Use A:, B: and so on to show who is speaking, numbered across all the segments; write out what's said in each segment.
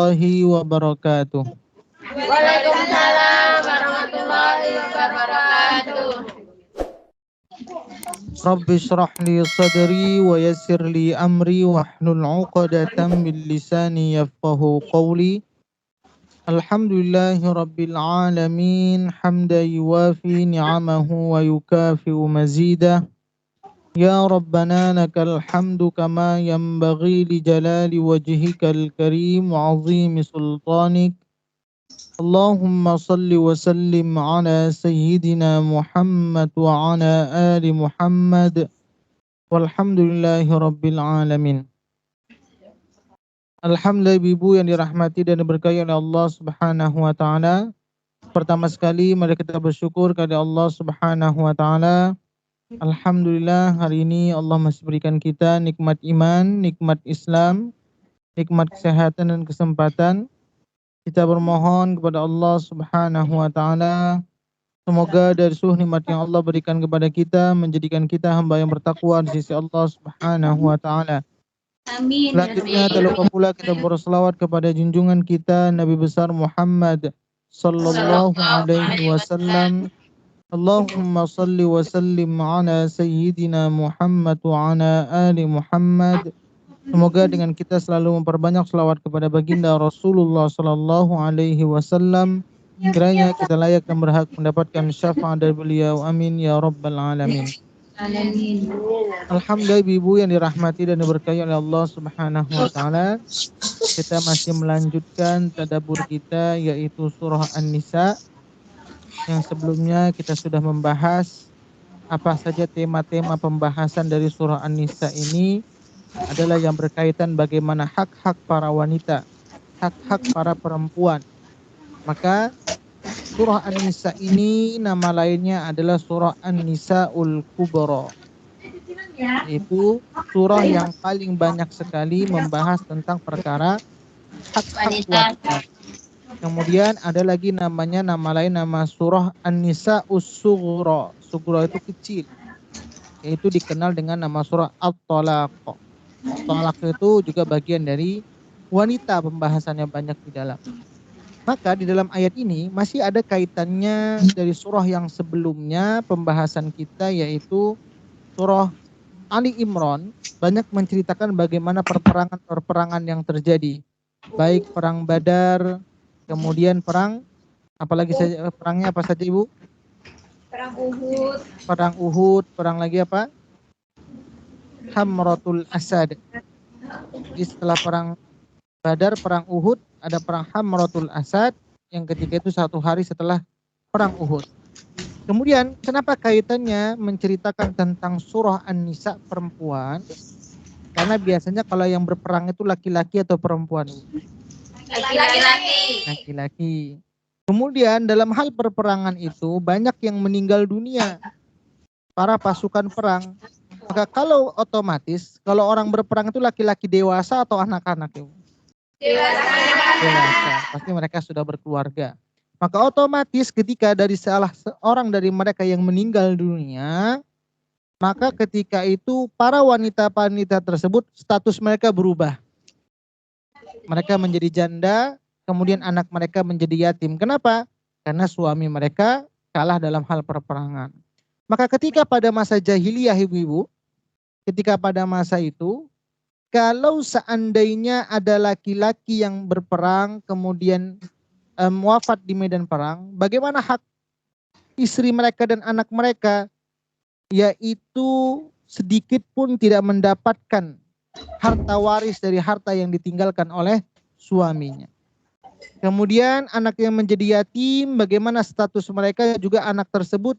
A: warahmatullahi wabarakatuh.
B: Waalaikumsalam warahmatullahi wabarakatuh.
A: Rabbi shrah li sadri wa yassir li amri wahlul 'uqdatam min lisani yafqahu qawli. Alhamdulillahi rabbil alamin hamdan yuwafi ni'amahu wa yukafi'u mazidah. Ya Rabbana lakal hamdu kama yanbaghi li jalali wajhikal karim wa 'azimi sultanik. Allahumma salli wa sallim ala sayyidina Muhammad wa ala ali Muhammad walhamdulillahi rabbil alamin. Alhamdulillah ibu yang dirahmati dan diberkahi oleh Allah Subhanahu wa taala. Pertama sekali mari kita bersyukur kepada Allah Subhanahu wa taala. Alhamdulillah hari ini Allah masih berikan kita nikmat iman, nikmat Islam, nikmat kesehatan dan kesempatan. Kita bermohon kepada Allah Subhanahu wa taala semoga dari seluruh nikmat yang Allah berikan kepada kita menjadikan kita hamba yang bertakwa di sisi Allah Subhanahu wa taala.
B: Amin.
A: Selanjutnya tak lupa pula kita berselawat kepada junjungan kita Nabi besar Muhammad sallallahu alaihi wasallam. Allahumma salli wa sallim ala sayyidina Muhammad wa ala ali Muhammad. Semoga dengan kita selalu memperbanyak selawat kepada baginda Rasulullah sallallahu alaihi wasallam, kiranya kita layak dan berhak mendapatkan syafaat dari beliau. Amin ya rabbal alamin.
B: Amin.
A: Alhamdulillah ibu yang dirahmati dan diberkahi oleh Allah Subhanahu wa taala. Kita masih melanjutkan tadabbur kita yaitu surah An-Nisa. Yang sebelumnya kita sudah membahas apa saja tema-tema pembahasan dari surah An-Nisa ini adalah yang berkaitan bagaimana hak-hak para wanita, hak-hak para perempuan. Maka surah An-Nisa ini nama lainnya adalah surah An-Nisa'ul Kubra. Yaitu surah yang paling banyak sekali membahas tentang perkara hak-hak wanita. Kemudian ada lagi namanya nama lain nama surah An-Nisa'us Sughra. Sughra itu kecil. Yaitu dikenal dengan nama surah At-Talaq. Talak itu juga bagian dari wanita, pembahasannya banyak di dalam. Maka di dalam ayat ini masih ada kaitannya dari surah yang sebelumnya pembahasan kita yaitu surah Ali Imran, banyak menceritakan bagaimana perperangan yang terjadi. Baik perang Badar, kemudian perang apalagi saja perangnya apa saja Ibu?
B: Perang Uhud.
A: Perang Uhud, perang lagi apa? Hamratul Asad. Jadi setelah perang Badar, perang Uhud, ada perang Hamratul Asad. Yang ketiga itu 1 hari setelah perang Uhud. Kemudian kenapa kaitannya menceritakan tentang surah An-Nisa perempuan? Karena biasanya kalau yang berperang itu laki-laki atau perempuan?
B: Laki-laki.
A: Laki-laki. Kemudian dalam hal perperangan itu banyak yang meninggal dunia. Para pasukan perang. Maka kalau otomatis, kalau orang berperang itu laki-laki dewasa atau anak-anak? Dewasa. Pasti mereka sudah berkeluarga. Maka otomatis ketika dari salah seorang dari mereka yang meninggal dunia, maka ketika itu para wanita-wanita tersebut status mereka berubah. Mereka menjadi janda, kemudian anak mereka menjadi yatim. Kenapa? Karena suami mereka kalah dalam hal perperangan. Maka ketika pada masa jahiliyah ibu-ibu, ketika pada masa itu, kalau seandainya ada laki-laki yang berperang kemudian wafat di medan perang, bagaimana hak istri mereka dan anak mereka? Yaitu sedikit pun tidak mendapatkan harta waris dari harta yang ditinggalkan oleh suaminya. Kemudian anak yang menjadi yatim, bagaimana status mereka juga anak tersebut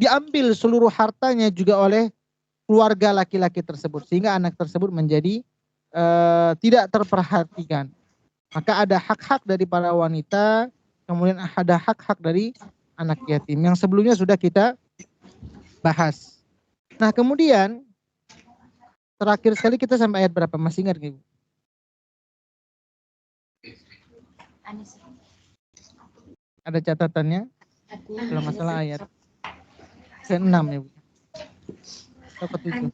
A: diambil seluruh hartanya juga oleh keluarga laki-laki tersebut sehingga anak tersebut menjadi tidak terperhatikan. Maka ada hak-hak dari para wanita, kemudian ada hak-hak dari anak yatim yang sebelumnya sudah kita bahas. Nah kemudian terakhir sekali kita sampai ayat berapa? Masih ingat Ibu? Ada catatannya? Kalau nggak salah ayat ke-6 ya Bu. Atau ke-7.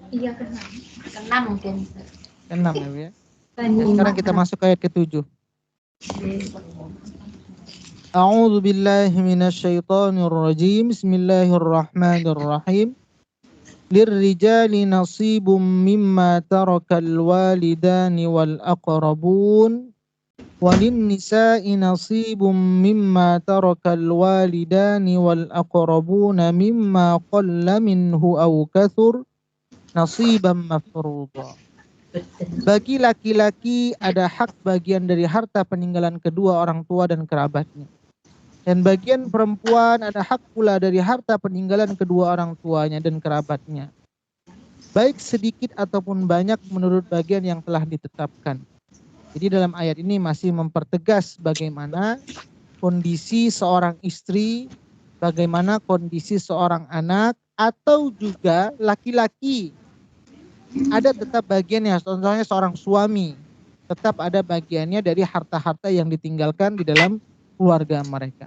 B: Iya keenam. Keenam mungkin.
A: Keenam ya, Bu ya. Ya, sekarang kita masuk ke ayat ke-7. A'udzu billahi minasyaitonir rajim. Bismillahirrahmanirrahim. Lirrijali nasibum mimma tarakal walidani wal aqrabun walinnisa'i nasibum mimma tarakal walidani wal aqrabuna mimma qalla minhu aw kathur nasiban mafruḍa. Bagi laki-laki ada hak bagian dari harta peninggalan kedua orang tua dan kerabatnya. Dan bagian perempuan ada hak pula dari harta peninggalan kedua orang tuanya dan kerabatnya. Baik sedikit ataupun banyak menurut bagian yang telah ditetapkan. Jadi dalam ayat ini masih mempertegas bagaimana kondisi seorang istri, bagaimana kondisi seorang anak, atau juga laki-laki. Ada tetap bagiannya, contohnya seorang suami. Tetap ada bagiannya dari harta-harta yang ditinggalkan di dalam keluarga mereka.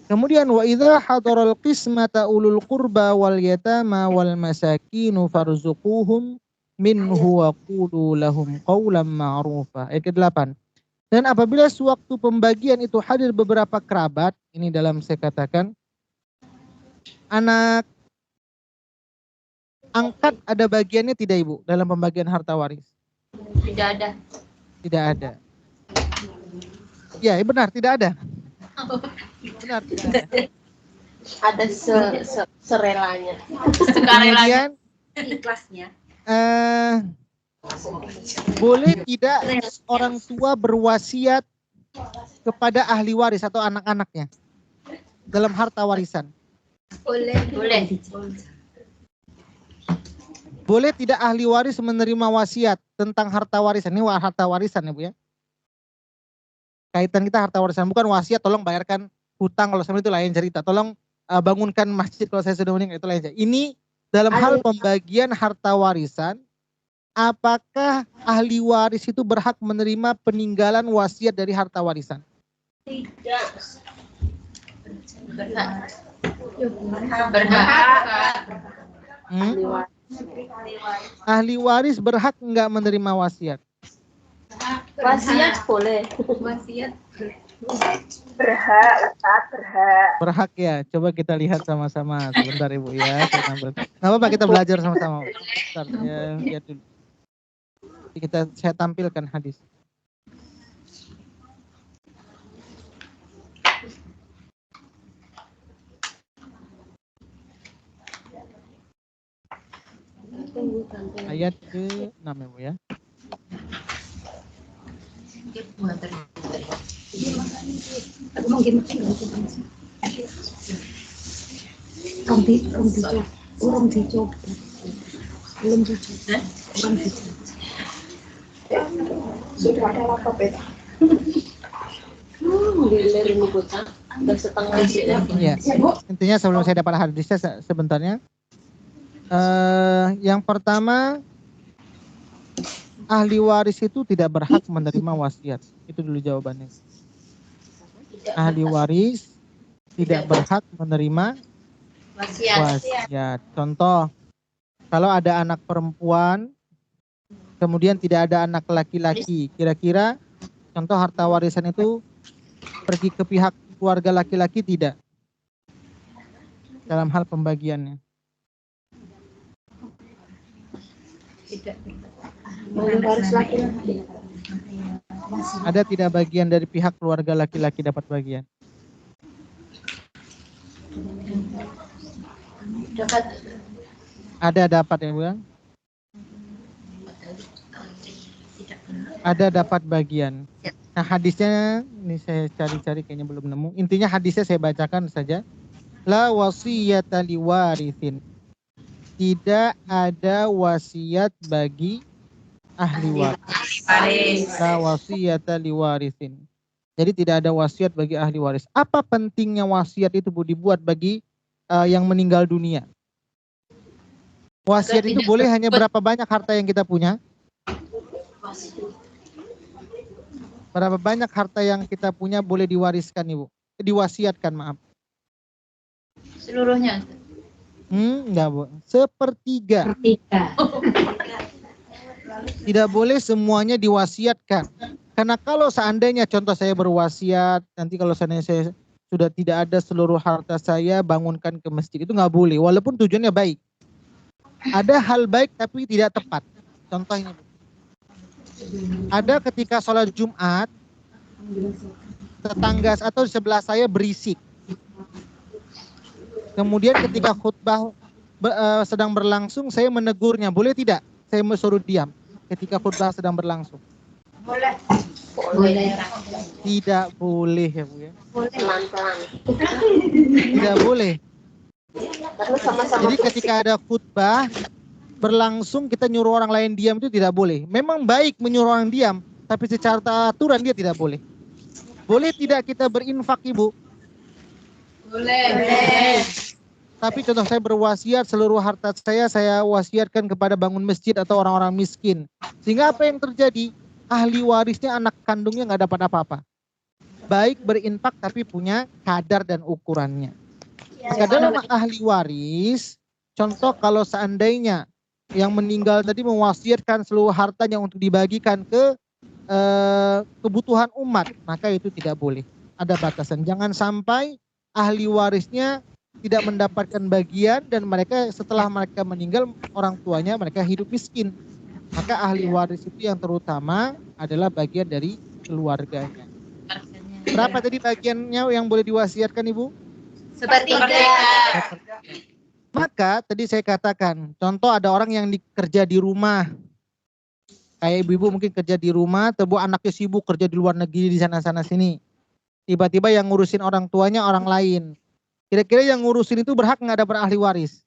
A: Kemudian wa idza hadaral qismata ulul qurba wal yatama wal masakinu farzuquhum minhu wa qulu lahum qawlan ma'rufa. Ayat ke-8. Dan apabila sewaktu pembagian itu hadir beberapa kerabat, ini dalam saya katakan anak angkat ada bagiannya tidak Ibu dalam pembagian harta waris?
B: Tidak ada.
A: Tidak ada. Ya, benar tidak ada. Benar tidak ada.
C: Ada serelanya.
A: Kemudian
B: Ikhlasnya.
A: boleh tidak orang tua berwasiat kepada ahli waris atau anak-anaknya dalam harta warisan?
B: Boleh. Boleh.
A: Boleh tidak ahli waris menerima wasiat tentang harta warisan? Ini harta warisan ya Bu ya. Kaitan kita harta warisan, bukan wasiat tolong bayarkan hutang kalau sama itu lain cerita. Tolong bangunkan masjid kalau saya sudah meninggal, itu lain cerita. Ini dalam hal pembagian harta warisan, apakah ahli waris itu berhak menerima peninggalan wasiat dari harta warisan?
C: Tidak.
B: Berhak.
A: Ahli waris berhak enggak menerima wasiat?
C: Wasiat boleh.
B: Wasiat.
C: Berhak, Ustaz, berhak.
A: Berhak ya. Coba kita lihat sama-sama sebentar Ibu ya. Nggak apa-apa kita belajar sama-sama. Bentar, ya, lihat dulu. Saya tampilkan hadis. Ayat ke-6 ya Bu ya.
C: Sudah ada laptop ya? Udah setengah
A: ya. Intinya sebelum saya dapat hadisnya sebentarnya. Yang pertama, ahli waris itu tidak berhak menerima wasiat. Itu dulu jawabannya. Ahli waris tidak berhak menerima wasiat. Contoh, kalau ada anak perempuan, kemudian tidak ada anak laki-laki, kira-kira contoh harta warisan itu pergi ke pihak keluarga laki-laki tidak? Dalam hal pembagiannya.
B: Tidak.
C: Waris laki-laki.
A: Ada tidak bagian dari pihak keluarga laki-laki dapat bagian?
B: Dapat.
A: Ada dapat ya Bu? Ada dapat bagian. Nah hadisnya ini saya cari-cari kayaknya belum nemu. Intinya hadisnya saya bacakan saja. La wasiyata liwarithin. Tidak ada wasiat bagi ahli waris. La wasiyata liwarithin. Jadi tidak ada wasiat bagi ahli waris. Apa pentingnya wasiat itu Bu dibuat bagi yang meninggal dunia? Wasiat itu boleh hanya berapa banyak harta yang kita punya? Berapa banyak harta yang kita punya boleh diwariskan Ibu? Diwasiatkan maaf.
B: Seluruhnya.
A: Enggak, Bu. Sepertiga.
B: Tiga.
A: Tidak boleh semuanya diwasiatkan. Karena kalau seandainya contoh saya berwasiat, nanti kalau seandainya saya sudah tidak ada seluruh harta saya bangunkan ke masjid, itu nggak boleh. Walaupun tujuannya baik. Ada hal baik tapi tidak tepat. Contoh ini, Bu. Ada ketika sholat Jumat, tetangga atau di sebelah saya berisik. Kemudian ketika khutbah sedang berlangsung, saya menegurnya. Boleh tidak? Saya suruh diam ketika khutbah sedang berlangsung.
B: Boleh.
A: Tidak boleh ya, Bu ya.
C: Pelan-pelan.
A: Tidak boleh.
C: Karena sama-sama.
A: Jadi ketika ada khutbah berlangsung kita nyuruh orang lain diam itu tidak boleh. Memang baik menyuruh orang diam, tapi secara aturan dia tidak boleh. Boleh tidak kita berinfak, Ibu?
B: Boleh.
A: Tapi contoh saya berwasiat seluruh harta saya wasiatkan kepada bangun masjid atau orang-orang miskin. Sehingga apa yang terjadi? Ahli warisnya anak kandungnya nggak dapat apa-apa. Baik berinfak tapi punya kadar dan ukurannya. Maka dalam ahli waris, contoh kalau seandainya yang meninggal tadi mewasiatkan seluruh hartanya untuk dibagikan ke kebutuhan umat, maka itu tidak boleh. Ada batasan. Jangan sampai ahli warisnya tidak mendapatkan bagian dan mereka setelah mereka meninggal orang tuanya mereka hidup miskin. Maka ahli waris itu yang terutama adalah bagian dari keluarganya. Berapa tadi bagiannya yang boleh diwasiatkan, Ibu?
B: Sepertiga.
A: Maka tadi saya katakan, contoh ada orang yang kerja di rumah. Kayak ibu-ibu mungkin kerja di rumah, tebu anaknya sibuk kerja di luar negeri di sana-sana sini. Tiba-tiba yang ngurusin orang tuanya orang lain. Kira-kira yang ngurusin itu berhak nggak dapat ahli waris?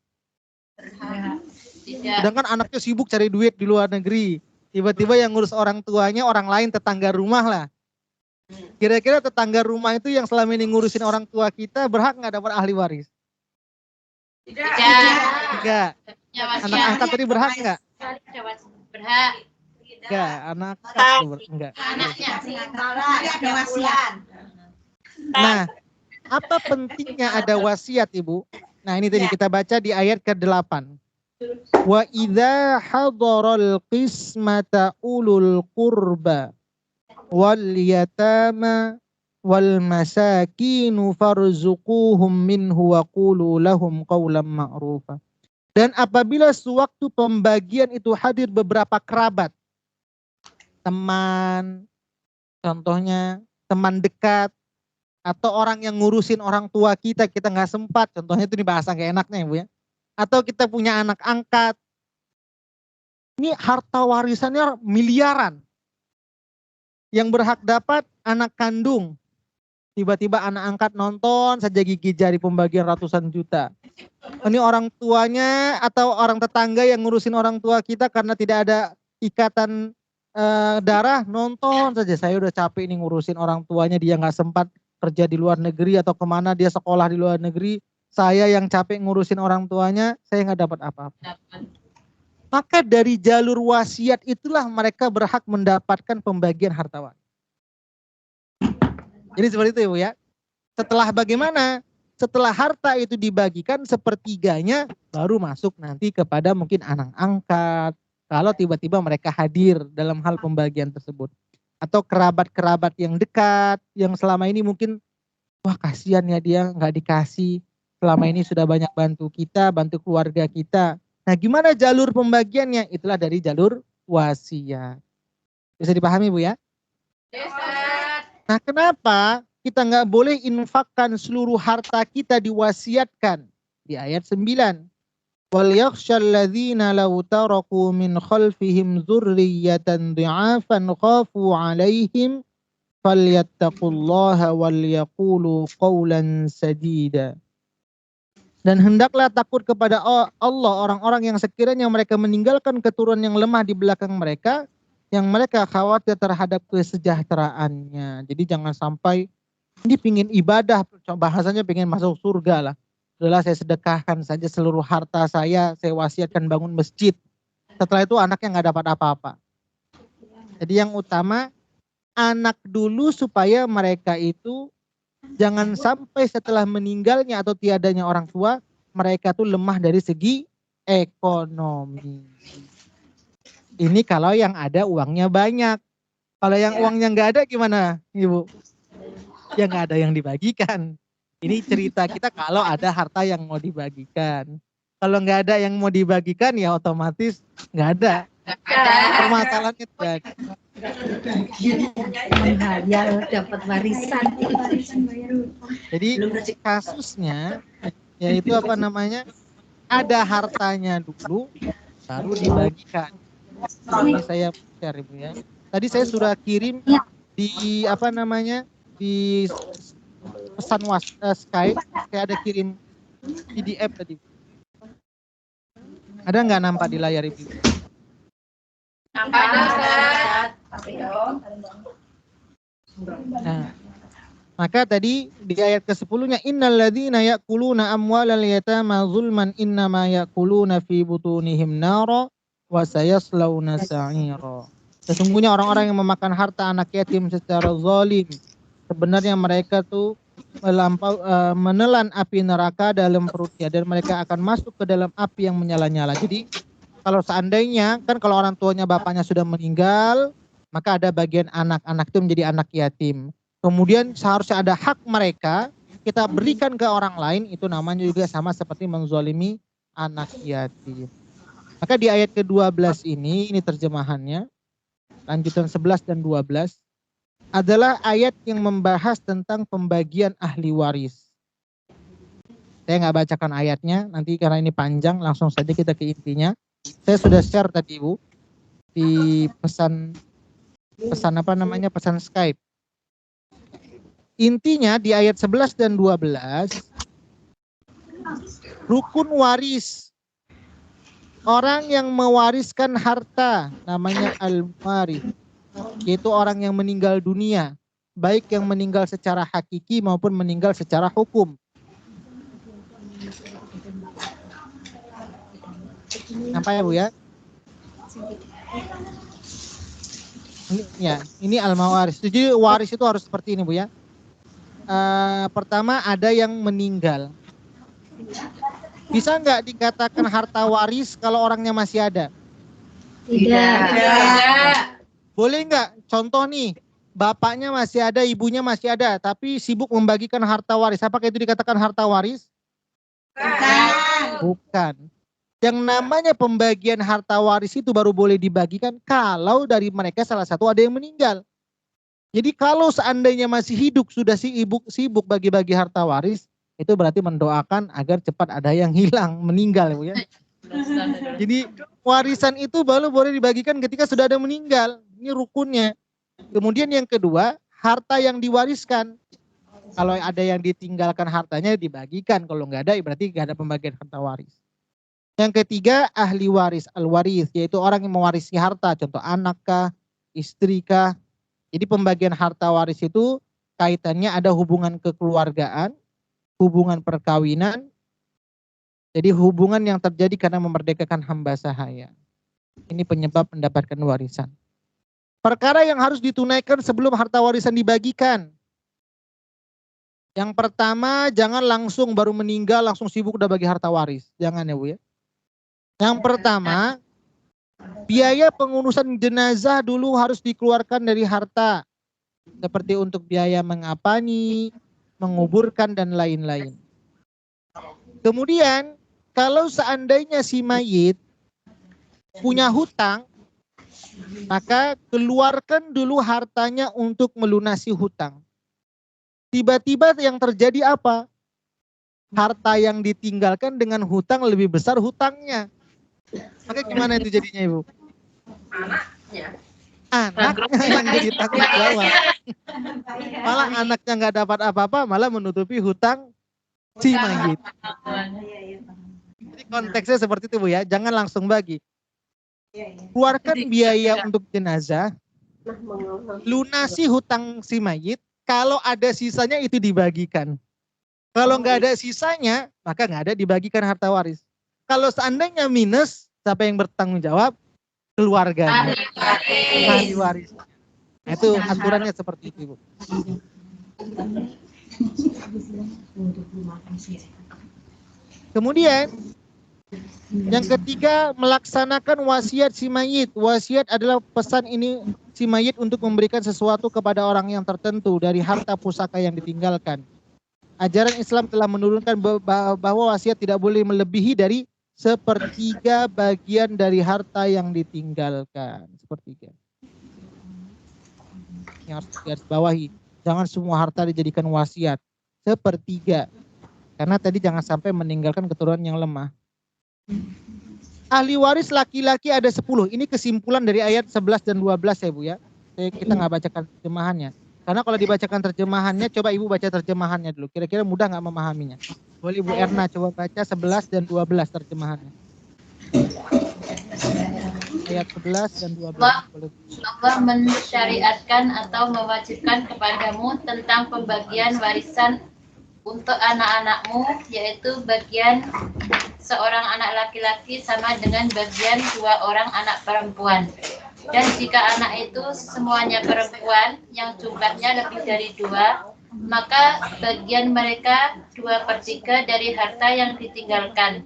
A: Sedangkan anaknya sibuk cari duit di luar negeri. Tiba-tiba yang ngurus orang tuanya orang lain, tetangga rumah lah. Kira-kira tetangga rumah itu yang selama ini ngurusin orang tua kita berhak nggak dapat ahli waris? Tidak. Anak angkat tadi berhak nggak?
B: Berhak.
A: Enggak, anak angkat enggak. Nah, apa pentingnya ada wasiat, Ibu? Nah, ini tadi kita baca di ayat ke-8. Wa idza hadaral qismata ulul qurba wal yatama wal masakin farzuquhum minhu wa qulu lahum qawlan ma'rufa. Dan apabila sewaktu pembagian itu hadir beberapa kerabat, teman, contohnya teman dekat, atau orang yang ngurusin orang tua kita nggak sempat, contohnya itu bahasa gak enaknya, Ibu ya. Atau kita punya anak angkat, ini harta warisannya miliaran. Yang berhak dapat anak kandung. Tiba-tiba anak angkat nonton saja gigi jari pembagian ratusan juta. Ini orang tuanya atau orang tetangga yang ngurusin orang tua kita karena tidak ada ikatan darah, nonton saja. Saya udah capek nih ngurusin orang tuanya, dia nggak sempat kerja di luar negeri atau kemana, dia sekolah di luar negeri. Saya yang capek ngurusin orang tuanya, saya nggak dapat apa-apa. Maka dari jalur wasiat itulah mereka berhak mendapatkan pembagian harta waris. Jadi seperti itu, Ibu ya. Setelah bagaimana? Setelah harta itu dibagikan sepertiganya baru masuk nanti kepada mungkin anak angkat. Kalau tiba-tiba mereka hadir dalam hal pembagian tersebut. Atau kerabat-kerabat yang dekat, yang selama ini mungkin, wah kasihan ya dia nggak dikasih. Selama ini sudah banyak bantu kita, bantu keluarga kita. Nah gimana jalur pembagiannya? Itulah dari jalur wasiat. Bisa dipahami, Bu ya? Nah kenapa kita nggak boleh infakkan seluruh harta kita diwasiatkan? Di ayat 9. وَلْيَخْشَى الَّذِينَ لَوْ تَرَكُوا مِنْ خَلْفِهِمْ ذُرِّيَّةً ضِعَافًا خَافُوا عَلَيْهِمْ فَلْيَتَّقُوا اللَّهَ وَلْيَقُولُوا قَوْلًا سَدِيدًا. Dan hendaklah takut kepada Allah orang-orang yang sekiranya mereka meninggalkan keturunan yang lemah di belakang mereka, yang mereka khawatir terhadap kesejahteraannya. Jadi jangan sampai ini pingin ibadah, bahasanya pingin masuk surga lah. Adalah saya sedekahkan saja seluruh harta saya wasiatkan bangun masjid. Setelah itu anaknya nggak dapat apa-apa. Jadi yang utama anak dulu supaya mereka itu jangan sampai setelah meninggalnya atau tiadanya orang tua mereka tuh lemah dari segi ekonomi. Ini kalau yang ada uangnya banyak. Kalau yang uangnya nggak ada gimana, Ibu? Ya nggak ada yang dibagikan. Ini cerita kita kalau ada harta yang mau dibagikan. Kalau nggak ada yang mau dibagikan ya otomatis nggak ada. Permasalahannya tadi.
C: Menghayal dapat warisan.
A: Jadi kasusnya yaitu apa namanya? Ada hartanya dulu baru dibagikan. Ini saya share Ibu ya. Tadi saya sudah kirim di apa namanya? Di pesan Skype, saya ada kirim PDF tadi. Ada nggak nampak di layar Ibu? Nah, maka tadi di ayat ke-10-nya innal ladzina ya'kuluna amwalal yatama zulman innama ya'kuluna fi butunihim nara wa sayaslawna sa'ira. Sesungguhnya orang-orang yang memakan harta anak yatim secara zalim, sebenarnya mereka tuh menelan api neraka dalam perutnya dan mereka akan masuk ke dalam api yang menyala-nyala. Jadi kalau seandainya kan kalau orang tuanya bapaknya sudah meninggal, maka ada bagian anak-anak itu menjadi anak yatim. Kemudian seharusnya ada hak mereka kita berikan ke orang lain, itu namanya juga sama seperti menzalimi anak yatim. Maka di ayat ke-12 ini terjemahannya, lanjutan 11 dan 12 adalah ayat yang membahas tentang pembagian ahli waris. Saya nggak bacakan ayatnya, nanti karena ini panjang, langsung saja kita ke intinya. Saya sudah share tadi Bu di pesan apa namanya, pesan Skype. Intinya di ayat 11 dan 12, rukun waris. Orang yang mewariskan harta namanya al-warith, yaitu orang yang meninggal dunia, baik yang meninggal secara hakiki maupun meninggal secara hukum. Nampak ya Bu ya? Ini al-mawaris. Jadi waris itu harus seperti ini Bu ya. Pertama ada yang meninggal. Bisa nggak dikatakan harta waris kalau orangnya masih ada?
C: Tidak.
A: Boleh nggak? Contoh nih, bapaknya masih ada, ibunya masih ada, tapi sibuk membagikan harta waris. Apakah itu dikatakan harta waris? Bukan. Yang namanya pembagian harta waris itu baru boleh dibagikan kalau dari mereka salah satu ada yang meninggal. Jadi kalau seandainya masih hidup sudah sibuk bagi-bagi harta waris, itu berarti mendoakan agar cepat ada yang hilang, meninggal ya. Jadi warisan itu baru boleh dibagikan ketika sudah ada meninggal. Ini rukunnya. Kemudian yang kedua, harta yang diwariskan. Kalau ada yang ditinggalkan hartanya dibagikan. Kalau nggak ada berarti nggak ada pembagian harta waris. Yang ketiga, ahli waris, al-waris, yaitu orang yang mewarisi harta. Contoh anak kah, istri kah. Jadi pembagian harta waris itu kaitannya ada hubungan kekeluargaan, hubungan perkawinan, jadi hubungan yang terjadi karena memerdekakan hamba sahaya. Ini penyebab mendapatkan warisan. Perkara yang harus ditunaikan sebelum harta warisan dibagikan. Yang pertama, jangan langsung baru meninggal langsung sibuk udah bagi harta waris. Jangan ya Bu ya. Yang pertama, biaya pengurusan jenazah dulu harus dikeluarkan dari harta. Seperti untuk biaya mengapani, menguburkan dan lain-lain. Kemudian kalau seandainya si mayit punya hutang, maka keluarkan dulu hartanya untuk melunasi hutang. Tiba-tiba yang terjadi apa? Harta yang ditinggalkan dengan hutang lebih besar hutangnya. Maka gimana itu jadinya Ibu? Anaknya yang jadi tanggung jawab. Malah anaknya nggak dapat apa-apa, malah menutupi hutang si mayit. Jadi konteksnya seperti itu Bu ya, jangan langsung bagi. Keluarkan biaya untuk jenazah, lunasi hutang si mayit, kalau ada sisanya itu dibagikan. Kalau nggak ada sisanya, maka nggak ada dibagikan harta waris. Kalau seandainya minus, siapa yang bertanggung jawab? Keluarganya. Ahli waris. Nah, itu aturannya seperti itu Bu. Kemudian yang ketiga, melaksanakan wasiat si mayit. Wasiat adalah pesan ini si mayit untuk memberikan sesuatu kepada orang yang tertentu dari harta pusaka yang ditinggalkan. Ajaran Islam telah menurunkan bahwa wasiat tidak boleh melebihi dari sepertiga bagian dari harta yang ditinggalkan. Sepertiga. Yang harus digarisbawahi. Jangan semua harta dijadikan wasiat. Sepertiga. Karena tadi jangan sampai meninggalkan keturunan yang lemah. Ahli waris laki-laki ada 10. Ini kesimpulan dari ayat 11 dan 12 ya Bu ya. Kita nggak bacakan terjemahannya. Karena kalau dibacakan terjemahannya, coba Ibu baca terjemahannya dulu. Kira-kira mudah nggak memahaminya? Boleh Ibu Erna coba baca 11 dan 12 terjemahannya. Ayat 11 dan 12.
B: Allah mensyariatkan atau mewajibkan kepadamu tentang pembagian warisan untuk anak-anakmu, yaitu bagian seorang anak laki-laki sama dengan bagian 2 orang anak perempuan. Dan jika anak itu semuanya perempuan yang jumlahnya lebih dari 2, maka bagian mereka 2/3 dari harta yang ditinggalkan.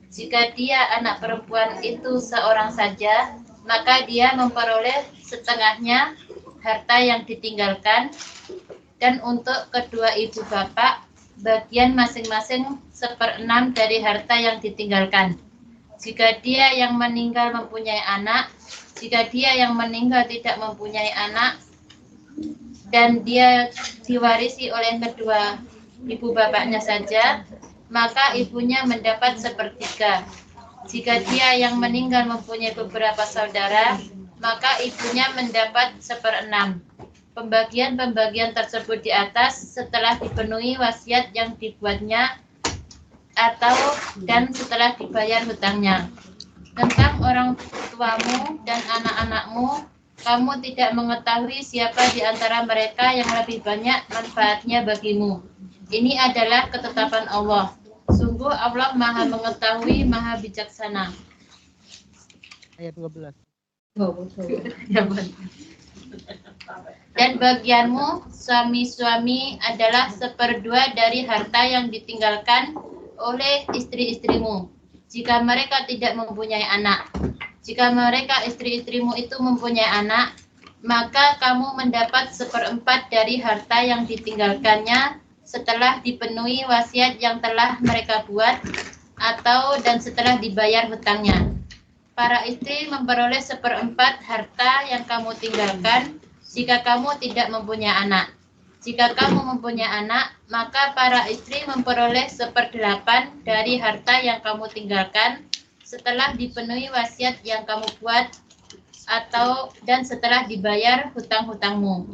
B: Jika dia anak perempuan itu seorang saja, maka dia memperoleh setengahnya harta yang ditinggalkan. Dan untuk kedua ibu bapak, bagian masing-masing 1/6 dari harta yang ditinggalkan. Jika dia yang meninggal mempunyai anak, jika dia yang meninggal tidak mempunyai anak, dan dia diwarisi oleh kedua ibu bapaknya saja, maka ibunya mendapat 1/3. Jika dia yang meninggal mempunyai beberapa saudara, maka ibunya mendapat 1/6. Pembagian-pembagian tersebut di atas setelah dipenuhi wasiat yang dibuatnya dan setelah dibayar hutangnya. Tentang orang tuamu dan anak-anakmu, kamu tidak mengetahui siapa di antara mereka yang lebih banyak manfaatnya bagimu. Ini adalah ketetapan Allah. Sungguh Allah Maha Mengetahui, Maha Bijaksana.
A: Ayat 12.
B: Dan bagianmu, suami-suami, adalah 1/2 dari harta yang ditinggalkan oleh istri-istrimu, jika mereka tidak mempunyai anak. Jika mereka istri-istrimu itu mempunyai anak, maka kamu mendapat 1/4 dari harta yang ditinggalkannya setelah dipenuhi wasiat yang telah mereka buat dan setelah dibayar hutangnya. Para istri memperoleh 1/4 harta yang kamu tinggalkan jika kamu tidak mempunyai anak. Jika kamu mempunyai anak, maka para istri memperoleh 1/8 dari harta yang kamu tinggalkan setelah dipenuhi wasiat yang kamu buat dan setelah dibayar hutang-hutangmu.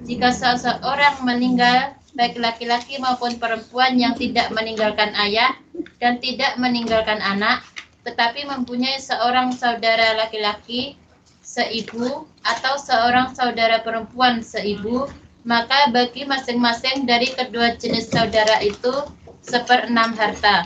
B: Jika seseorang meninggal, baik laki-laki maupun perempuan yang tidak meninggalkan ayah dan tidak meninggalkan anak, tetapi mempunyai seorang saudara laki-laki seibu atau seorang saudara perempuan seibu, maka bagi masing-masing dari kedua jenis saudara itu 1/6 harta.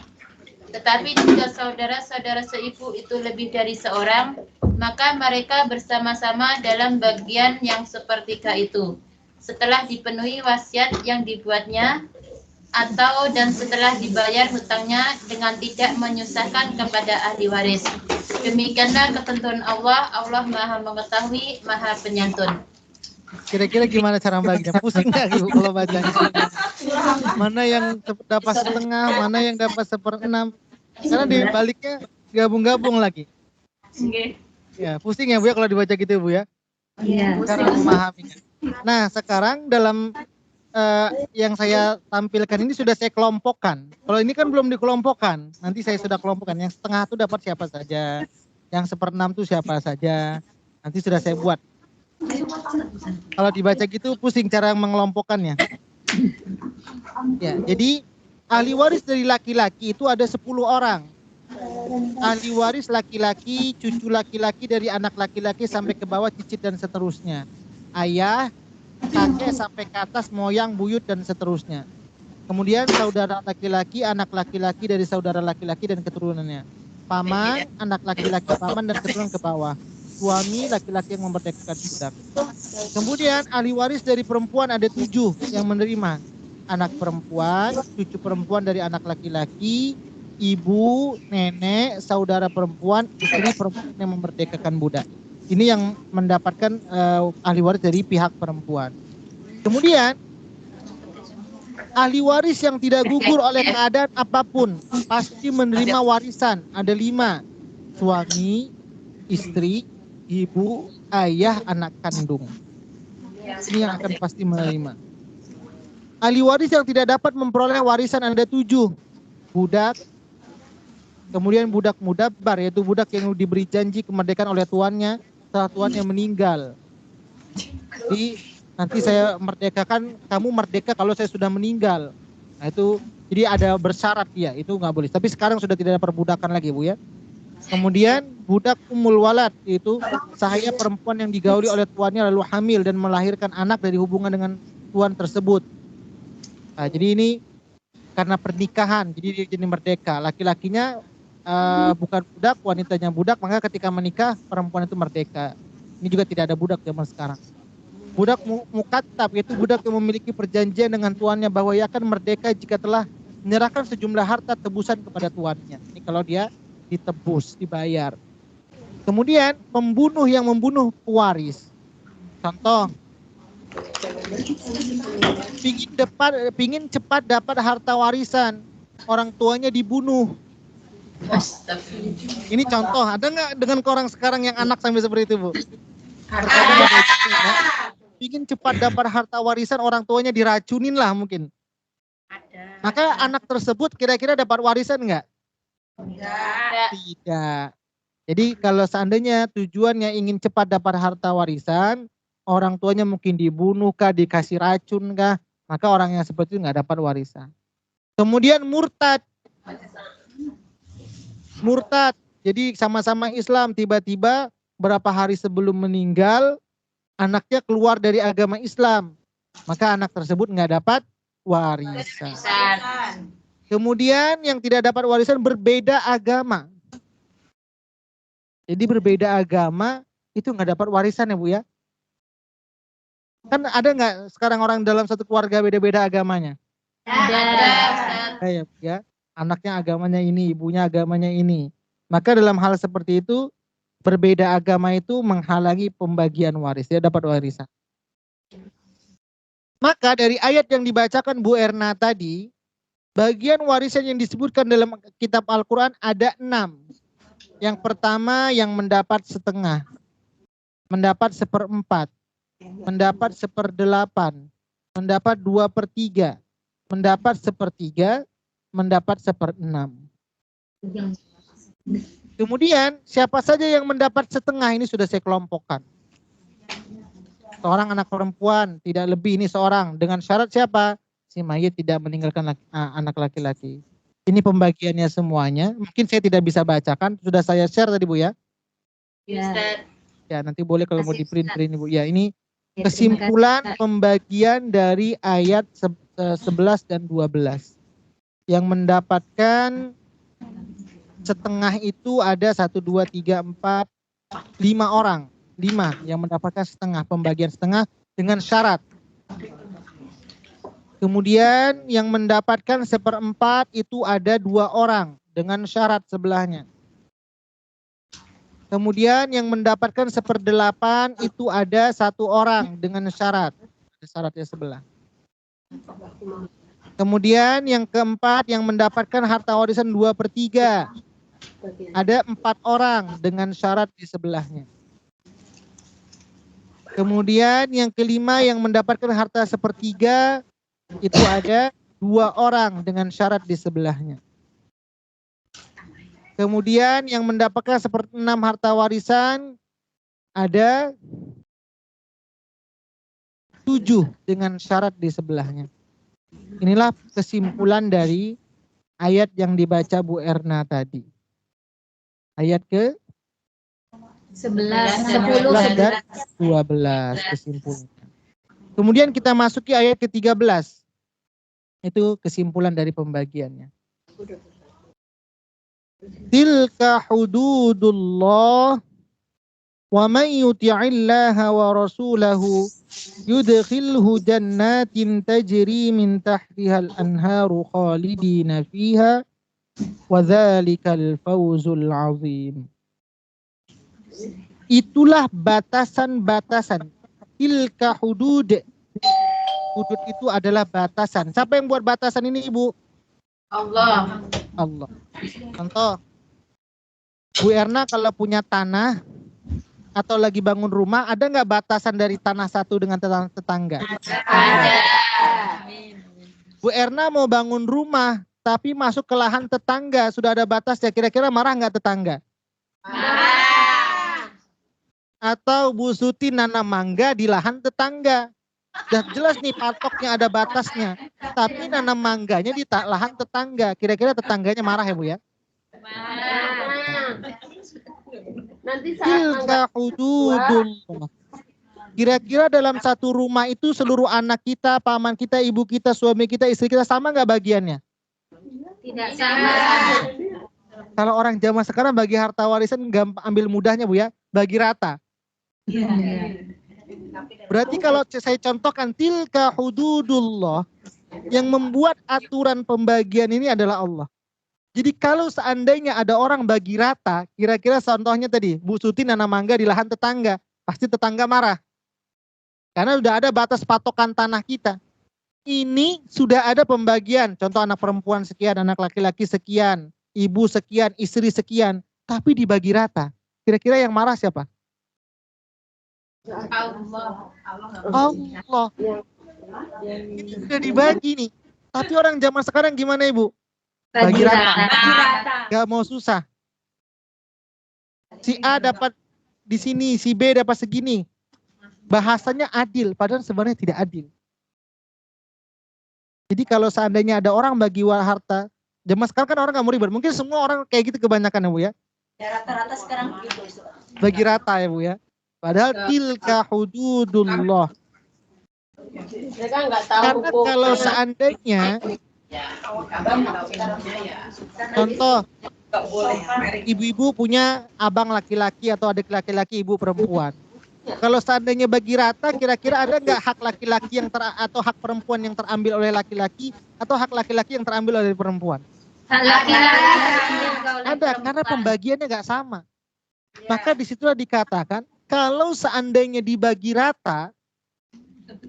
B: Tetapi jika saudara-saudara seibu itu lebih dari seorang, maka mereka bersama-sama dalam bagian yang 1/3 itu, setelah dipenuhi wasiat yang dibuatnya dan setelah dibayar hutangnya dengan tidak menyusahkan kepada ahli waris. Demikianlah ketentuan Allah. Allah Maha Mengetahui, Maha Penyantun.
A: Kira-kira gimana cara baginya? Pusing nggak Ibu kalau bacanya? Mana yang dapat 1/2, mana yang dapat 1/6? Karena di baliknya gabung-gabung lagi. Ya, pusing ya Bu ya kalau dibaca gitu Bu ya?
C: Iya.
A: Cara memahaminya. Nah, sekarang dalam yang saya tampilkan ini sudah saya kelompokkan. Kalau ini kan belum dikelompokkan. Nanti saya sudah kelompokkan. Yang 1/2 itu dapat siapa saja. Yang 1/6 itu siapa saja. Nanti sudah saya buat. Kalau dibaca gitu pusing cara mengelompokkannya. Ya, jadi ahli waris dari laki-laki itu ada 10 orang. Ahli waris laki-laki, cucu laki-laki dari anak laki-laki sampai ke bawah cicit dan seterusnya. Ayah, kakek sampai ke atas, moyang, buyut dan seterusnya. Kemudian saudara laki-laki, anak laki-laki dari saudara laki-laki dan keturunannya. Paman, anak laki-laki paman dan keturunan ke bawah. Suami laki-laki yang memerdekakan budak. Kemudian ahli waris dari perempuan ada 7 yang menerima. Anak perempuan, cucu perempuan dari anak laki-laki, ibu, nenek, saudara perempuan, istri perempuan yang memerdekakan budak. Ini yang mendapatkan ahli waris dari pihak perempuan. Kemudian ahli waris yang tidak gugur oleh keadaan apapun pasti menerima warisan. Ada 5. Suami, istri, ibu, ayah, anak kandung. Ini yang akan pasti menerima. Ahli waris yang tidak dapat memperoleh warisan ada 7. Budak, kemudian budak mudabbar, yaitu budak yang diberi janji kemerdekaan oleh tuannya setelah tuannya meninggal. Jadi nanti saya merdekakan, kamu merdeka kalau saya sudah meninggal. Nah itu, jadi ada bersyarat ya, itu nggak boleh. Tapi sekarang sudah tidak ada perbudakan lagi, Bu ya. Kemudian budak umul walad, itu sahaya perempuan yang digauli oleh tuannya lalu hamil dan melahirkan anak dari hubungan dengan tuan tersebut. Nah, jadi ini karena pernikahan, jadi dia jadi merdeka. Laki-lakinya bukan budak, wanitanya budak, maka ketika menikah perempuan itu merdeka. Ini juga tidak ada budak zaman sekarang. Budak mukatab, yaitu budak yang memiliki perjanjian dengan tuannya bahwa ia akan merdeka jika telah menyerahkan sejumlah harta tebusan kepada tuannya. Ini kalau dia ditebus, dibayar. Kemudian pembunuh yang membunuh pewaris. Contoh, pingin cepat dapat harta warisan, orang tuanya dibunuh. Ini contoh, ada nggak dengan orang sekarang yang anak sampai seperti itu, Bu? Pingin cepat dapat harta warisan, orang tuanya diracunin lah mungkin. Maka anak tersebut kira-kira dapat warisan nggak? Tidak. Jadi kalau seandainya tujuannya ingin cepat dapat harta warisan, orang tuanya mungkin dibunuh kah, dikasih racun kah, maka orang yang seperti itu nggak dapat warisan. Kemudian murtad. Murtad, jadi sama-sama Islam, tiba-tiba berapa hari sebelum meninggal, anaknya keluar dari agama Islam, maka anak tersebut nggak dapat warisan. Kemudian yang tidak dapat warisan berbeda agama. Jadi berbeda agama itu nggak dapat warisan ya Bu ya. Kan ada nggak sekarang orang dalam satu keluarga beda-beda agamanya? Ada ya. Anaknya agamanya ini, ibunya agamanya ini. Maka dalam hal seperti itu, berbeda agama itu menghalangi pembagian waris. Dia dapat warisan. Maka dari ayat yang dibacakan Bu Erna tadi, bagian warisan yang disebutkan dalam kitab Al-Quran ada 6. Yang pertama yang mendapat setengah, mendapat 1/4, mendapat 1/8, mendapat 2/3, mendapat 1/3, mendapat 1/6. Kemudian siapa saja yang mendapat setengah ini sudah saya kelompokkan. Seorang anak perempuan, tidak lebih, ini seorang. Dengan syarat siapa? Si mayit tidak meninggalkan anak laki-laki. Ini pembagiannya semuanya. Mungkin saya tidak bisa bacakan, sudah saya share tadi Bu ya. Ya nanti boleh kalau mau di print ini Bu. Ya ini kesimpulan pembagian dari ayat 11 dan 12. Yang mendapatkan setengah itu ada 1, 2, 3, 4, 5 orang. 5 yang mendapatkan setengah, pembagian setengah dengan syarat. Kemudian yang mendapatkan 1/4 itu ada 2 orang dengan syarat sebelahnya. Kemudian yang mendapatkan 1/8 itu ada 1 orang dengan syarat. Ada syaratnya sebelah. Kemudian yang keempat yang mendapatkan harta warisan 2/3. Ada 4 orang dengan syarat di sebelahnya. Kemudian yang kelima yang mendapatkan harta 1/3 itu ada 2 orang dengan syarat di sebelahnya. Kemudian yang mendapatkan 1/6 harta warisan ada 7 dengan syarat di sebelahnya. Inilah kesimpulan dari ayat yang dibaca Bu Erna tadi. Ayat ke
C: 11,
A: 10 dan 12 kesimpulan. Kemudian kita masuki ayat ke-13. Itu kesimpulan dari pembagiannya. Tilka hududullah wa man yuti'illaha wa rasulahu yudkhilhu jannatin tajri min tahtihal anharu khalidina fiha Wa dzalikal fawzul azim. Itulah batasan-batasan. Tilka hudud. Hudud itu adalah batasan. Siapa yang buat batasan ini, Ibu?
B: Allah.
A: Allah. Contoh, Bu Erna kalau punya tanah atau lagi bangun rumah, ada nggak batasan dari tanah satu dengan tetangga?
B: Ada.
A: Bu Erna mau bangun rumah, tapi masuk ke lahan tetangga, sudah ada batasnya. Kira-kira marah nggak tetangga?
B: Marah.
A: Atau Bu Suti nanam mangga di lahan tetangga. Sudah jelas nih patoknya ada batasnya. Tapi nanam mangganya di lahan tetangga. Kira-kira tetangganya marah ya Bu ya?
B: Marah.
C: Nanti
A: Tilka hududullah. Kira-kira dalam satu rumah itu seluruh anak kita, paman kita, ibu kita, suami kita, istri kita sama nggak bagiannya?
B: Tidak sama.
A: Kalau orang zaman sekarang bagi harta warisan gampang, ambil mudahnya Bu ya, bagi rata. Berarti kalau saya contohkan tilka hududullah, yang membuat aturan pembagian ini adalah Allah. Jadi kalau seandainya ada orang bagi rata, kira-kira contohnya tadi, Bu Suti nanam mangga di lahan tetangga, pasti tetangga marah. Karena sudah ada batas patokan tanah kita. Ini sudah ada pembagian, contoh anak perempuan sekian, anak laki-laki sekian, ibu sekian, istri sekian, tapi dibagi rata. Kira-kira yang marah siapa?
B: Allah.
A: Allah. Ini sudah dibagi nih. Tapi orang zaman sekarang gimana Ibu? Bagi rata. Gak mau susah. Si A dapat di sini, si B dapat segini. Bahasanya adil, padahal sebenarnya tidak adil. Jadi kalau seandainya ada orang bagi harta, zaman sekarang kan orang gak mau ribet. Mungkin semua orang kayak gitu kebanyakan ya Bu ya.
C: Ya rata-rata sekarang begitu.
A: Bagi rata ya Bu ya. Padahal tilka hududullah.
C: Mereka nggak tahu.
A: Karena kalau seandainya, contoh, ibu-ibu punya abang laki-laki atau adik laki-laki, ibu perempuan. Kalau seandainya bagi rata, kira-kira ada nggak hak laki-laki yang atau hak perempuan yang terambil oleh laki-laki atau hak laki-laki yang terambil oleh perempuan? Ada, karena pembagiannya nggak sama. Maka disitulah dikatakan kalau seandainya dibagi rata,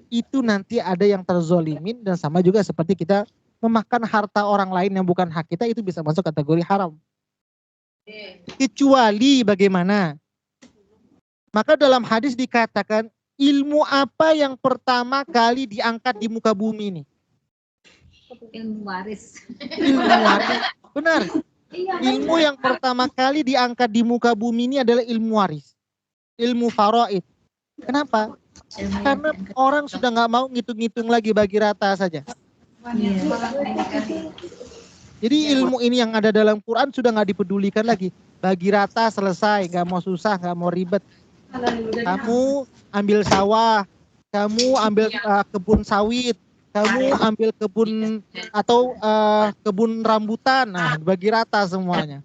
A: itu nanti ada yang terzolimin dan sama juga seperti kita memakan harta orang lain yang bukan hak kita, itu bisa masuk kategori haram. Kecuali bagaimana? Maka dalam hadis dikatakan ilmu apa yang pertama kali diangkat di muka bumi ini?
C: Ilmu waris.
A: Ilmu waris. Benar. Ilmu yang pertama kali diangkat di muka bumi ini adalah ilmu waris. Ilmu faraid. Kenapa? Karena orang sudah nggak mau ngitung-ngitung lagi bagi rata saja. Jadi ilmu ini yang ada dalam Quran sudah nggak dipedulikan lagi. Bagi rata selesai, nggak mau susah, nggak mau ribet. Kamu ambil sawah, kamu ambil kebun sawit, kamu ambil kebun atau kebun rambutan, nah bagi rata semuanya.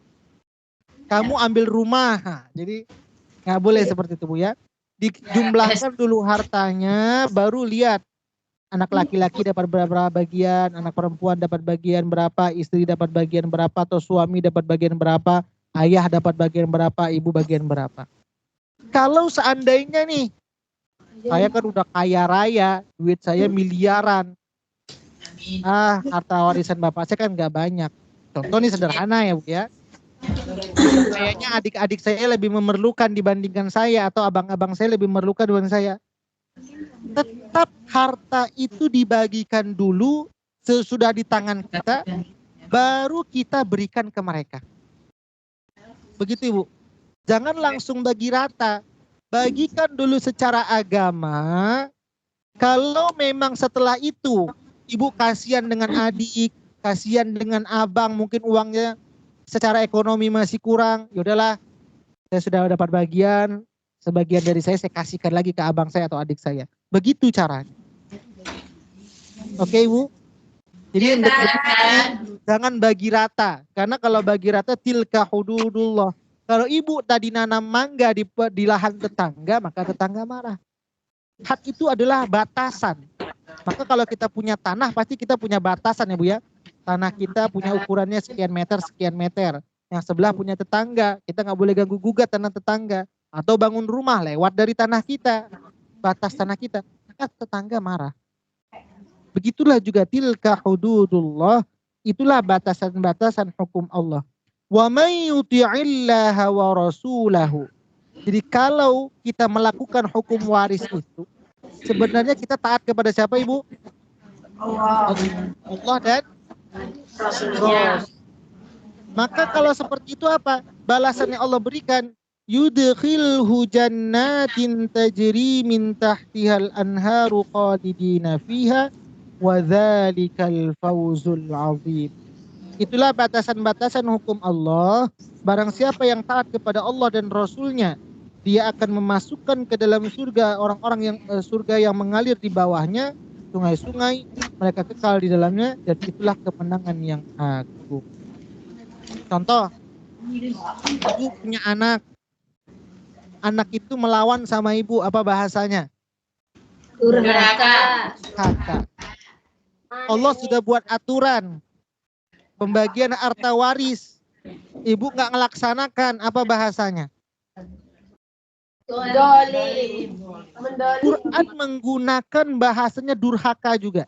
A: Kamu ambil rumah, nah, jadi nggak boleh seperti itu Bu ya. Dijumlahkan dulu hartanya, baru lihat anak laki-laki dapat berapa bagian, anak perempuan dapat bagian berapa, istri dapat bagian berapa, atau suami dapat bagian berapa, ayah dapat bagian berapa, ibu bagian berapa. Kalau seandainya nih, saya kan udah kaya raya, duit saya miliaran. Harta warisan bapak saya kan gak banyak. Contoh nih sederhana ya Bu ya. Kayaknya adik-adik saya lebih memerlukan dibandingkan saya, atau abang-abang saya lebih memerlukan dibanding saya. Tetap harta itu dibagikan dulu sesudah di tangan kita, baru kita berikan ke mereka. Begitu Ibu. Jangan langsung bagi rata. Bagikan dulu secara agama. Kalau memang setelah itu Ibu kasihan dengan adik, kasihan dengan abang, mungkin uangnya secara ekonomi masih kurang, yaudahlah, saya sudah dapat bagian, sebagian dari saya kasihkan lagi ke abang saya atau adik saya. Begitu caranya. Oke Ibu? Jadi jangan bagi rata. Karena kalau bagi rata tilka hududullah. Kalau Ibu tadi nanam mangga di lahan tetangga, maka tetangga marah. Hak itu adalah batasan. Maka kalau kita punya tanah, pasti kita punya batasan ya Bu ya. Tanah kita punya ukurannya sekian meter. Yang sebelah punya tetangga, kita nggak boleh ganggu gugat tanah tetangga. Atau bangun rumah lewat dari tanah kita, batas tanah kita, tetangga marah. Begitulah juga tilka hududullah, itulah batasan-batasan hukum Allah. Wa may yuti'illaha wa rasulahu. Jadi kalau kita melakukan hukum waris itu, sebenarnya kita taat kepada siapa, Ibu? Allah dan Rasulnya. Maka kalau seperti itu apa? Balasan yang Allah berikan, yudkhilhu jannatin tajri min tahtihal anharu khalidina fiha wa dzalikal fawzul azim. Itulah batasan-batasan hukum Allah. Barang siapa yang taat kepada Allah dan Rasulnya, dia akan memasukkan ke dalam surga orang-orang yang surga yang mengalir di bawahnya, sungai-sungai, mereka kekal di dalamnya, dan itulah kemenangan yang agung. Contoh, ibu punya anak itu melawan sama ibu, apa bahasanya?
C: Durhaka.
A: Durhaka. Allah sudah buat aturan pembagian harta waris, ibu nggak ngelaksanakan, apa bahasanya?
C: Dolim.
A: Quran menggunakan bahasanya durhaka juga.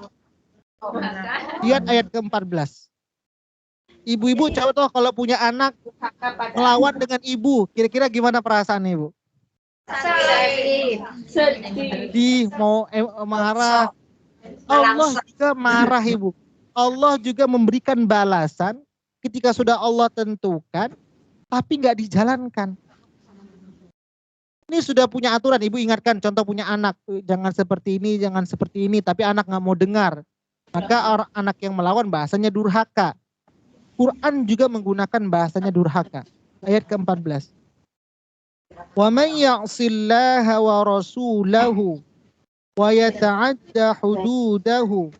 A: Lihat ayat ke-14. Ibu-ibu contoh kalau punya anak melawan dengan ibu, kira-kira gimana perasaan ibu? Sedih, mau marah. Allah juga marah, ibu. Allah juga memberikan balasan ketika sudah Allah tentukan, tapi nggak dijalankan. Ini sudah punya aturan, ibu ingatkan, contoh punya anak, jangan seperti ini, tapi anak nggak mau dengar. Maka anak yang melawan bahasanya durhaka. Quran juga menggunakan bahasanya durhaka. Ayat ke-14. Wa man ya'sillaha wa rasulahu wa yata'adda hududahu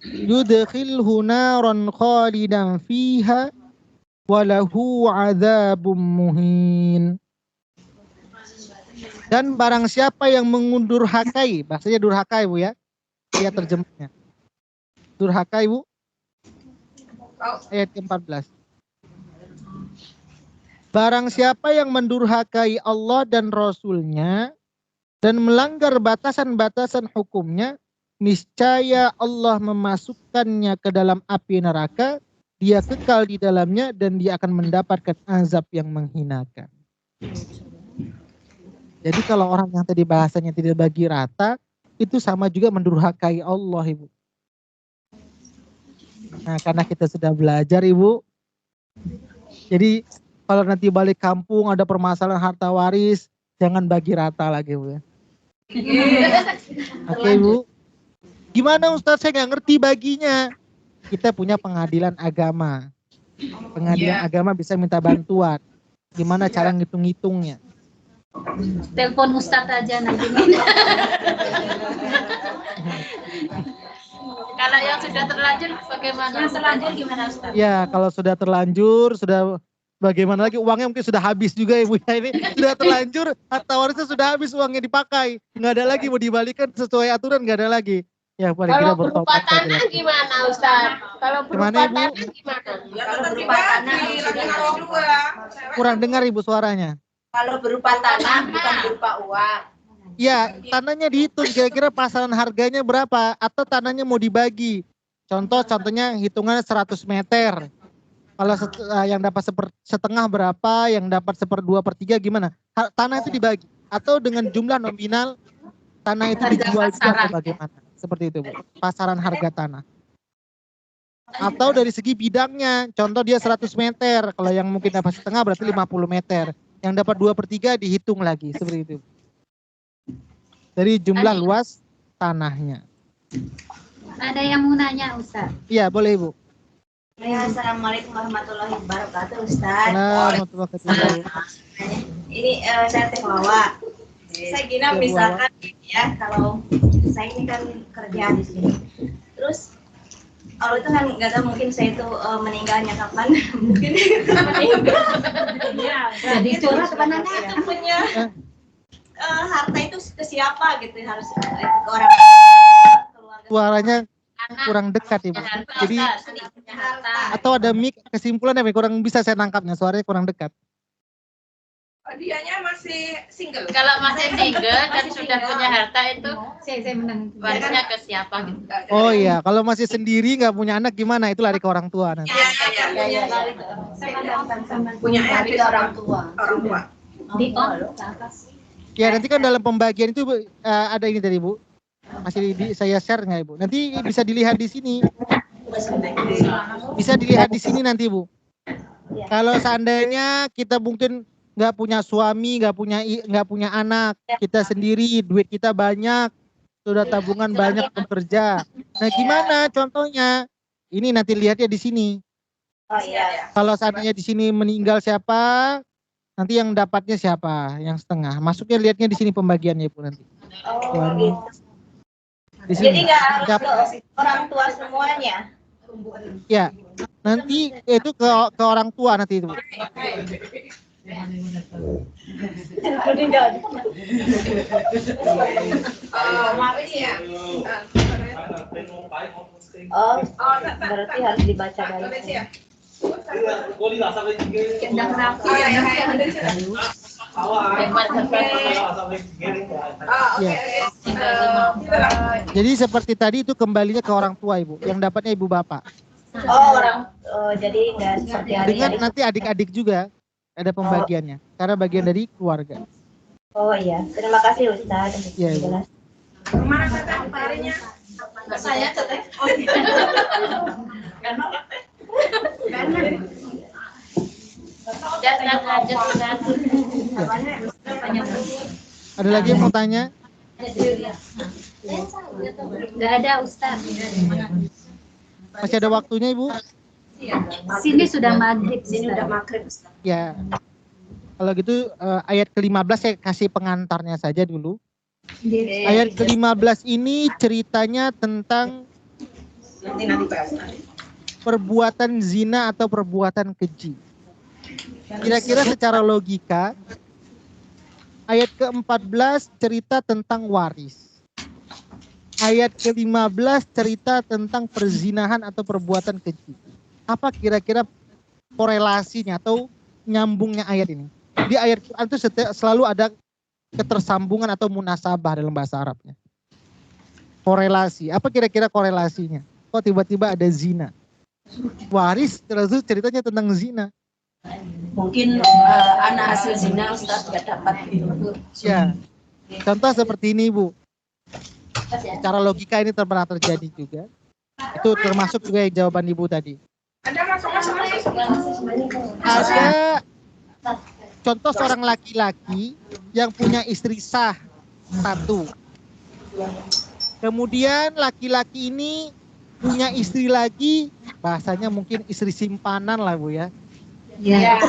A: yudkhilhu naran khalidan fiha wa lahu 'adzabun muhin. Dan barang siapa yang mengundurhakai, bahasanya durhaka ibu ya. Lihat terjemahnya. Durhaka ibu. Ayat ke-14. Barang siapa yang mendurhakai Allah dan Rasulnya dan melanggar batasan-batasan hukumnya, niscaya Allah memasukkannya ke dalam api neraka, dia kekal di dalamnya dan dia akan mendapatkan azab yang menghinakan. Jadi kalau orang yang tadi bahasanya tidak bagi rata, itu sama juga mendurhakai Allah, ibu. Nah, karena kita sudah belajar, ibu. Jadi kalau nanti balik kampung ada permasalahan harta waris, jangan bagi rata lagi, ibu ya. Oke, ibu. Gimana Ustadz, saya nggak ngerti baginya. Kita punya pengadilan agama. Pengadilan agama bisa minta bantuan. Gimana cara ngitung-ngitungnya?
C: Telepon Ustadz aja nanti.
B: Kalau yang sudah terlanjur bagaimana? Yang terlanjur gimana Ustaz?
A: Ya, kalau sudah terlanjur, sudah bagaimana lagi, uangnya mungkin sudah habis juga ibu ya, ini sudah terlanjur, harta warisnya sudah habis, uangnya dipakai, nggak ada lagi, mau dibalikan sesuai aturan nggak ada lagi. Ya, paling
C: Kalau
A: kita
C: berupa tanah gimana Ustaz? Kalau berupa tanah gimana?
D: Kalau berupa tanah
A: Kurang dengar ibu suaranya.
D: Kalau berupa tanah bukan berupa uang.
A: Ya, tanahnya dihitung kira-kira pasaran harganya berapa atau tanahnya mau dibagi. Contohnya hitungannya 100 meter. Kalau yang dapat setengah berapa, yang dapat 1/2/3 gimana? Tanah itu dibagi atau dengan jumlah nominal tanah itu dijual juga atau bagaimana? Seperti itu, Bu. Pasaran harga tanah. Atau dari segi bidangnya, contoh dia 100 meter, kalau yang mungkin dapat setengah berarti 50 meter. Yang dapat 2/3 dihitung lagi, seperti itu. Dari jumlah luas tanahnya.
C: Ada yang mau nanya Ustaz?
A: Iya, boleh Ibu.
D: Ya, Assalamualaikum warahmatullahi wabarakatuh, Ustaz.
A: Warahmatullahi wabarakatuh.
D: Ini saya Teh Wawa. Saya kira misalkan ya, kalau saya ini kan kerja di sini. Terus Allah itu kan nggak tahu, mungkin saya itu meninggalnya kapan. Mungkin meninggal.
C: Jadi curhat teman-teman.
D: Itu punya harta itu ke siapa gitu, harus itu ke orang keluarga.
A: Suaranya kurang dekat Ibu. Jadi
D: Harta.
A: atau ada kesimpulan yang kurang bisa saya nangkapnya, suaranya kurang dekat.
C: Dianya masih single.
B: Kalau masih single dan sudah punya harta itu warisnya ke siapa gitu.
A: Oh iya, kalau masih sendiri nggak punya anak gimana? Itu lari ke orang tua nanti.
C: Iya. Punya lari ke orang tua. Orang tua.
A: Ya nanti kan dalam pembagian itu ada ini tadi Bu. Masih saya share nggak Ibu? Nanti bisa dilihat di sini. Bisa dilihat di sini nanti Bu. Kalau seandainya kita mungkin nggak punya suami, nggak punya anak, kita sendiri, duit kita banyak, sudah tabungan banyak bekerja. Nah gimana contohnya? Ini nanti lihatnya di sini.
D: Oh iya.
A: Kalau seandainya di sini meninggal siapa, nanti yang dapatnya siapa? Yang setengah. Masuknya lihatnya di sini pembagiannya Bu nanti.
D: Oh gitu.
A: Di sini.
D: Jadi nggak harus ke orang tua semuanya.
A: Ya, nanti itu ke orang tua nanti itu.
D: Oh, berarti harus dibaca balik.
A: Ya. Jadi seperti tadi itu kembalinya ke orang tua Ibu, yang dapatnya ibu bapak.
D: Jadi nggak seperti
A: Dengan
D: adik-adik.
A: nanti adik-adik juga ada pembagiannya, karena bagian dari keluarga.
D: Oh iya, terima kasih Ustaz.
A: Iya, Ibu.
D: Jelas.
C: Kemana teteh larinya? Saya teteh. Oh iya.
B: Dan lanjut Ustaz.
A: Ada lagi yang mau tanya?
E: Nggak ada Ustaz.
A: Masih ada waktunya Ibu?
E: Sini sudah maghrib.
D: Sini
E: Ustaz.
D: udah maghrib Ustaz.
A: Ya. Kalau gitu ayat ke-15 saya kasih pengantarnya saja dulu. Ayat ke-15 ini ceritanya tentang
C: Nanti bahas.
A: perbuatan zina atau perbuatan keji. Kira-kira secara logika ayat ke-14 cerita tentang waris. Ayat ke-15 cerita tentang perzinahan atau perbuatan keji. Apa kira-kira korelasinya atau nyambungnya ayat ini? Di ayat Quran itu selalu ada ketersambungan atau munasabah dalam bahasa Arabnya. Korelasi. Apa kira-kira korelasinya? Kok tiba-tiba ada zina? Waris terus ceritanya tentang zina.
D: Mungkin anak hasil zina Ustaz nggak dapat gitu.
A: Ya. Contoh seperti ini Bu. Secara logika ini pernah terjadi juga. Itu termasuk juga yang jawaban Ibu tadi.
C: Ada masuk.
A: Ada contoh seorang laki-laki yang punya istri sah satu. Kemudian laki-laki ini punya istri lagi, bahasanya mungkin istri simpanan lah Bu ya.
E: Ya.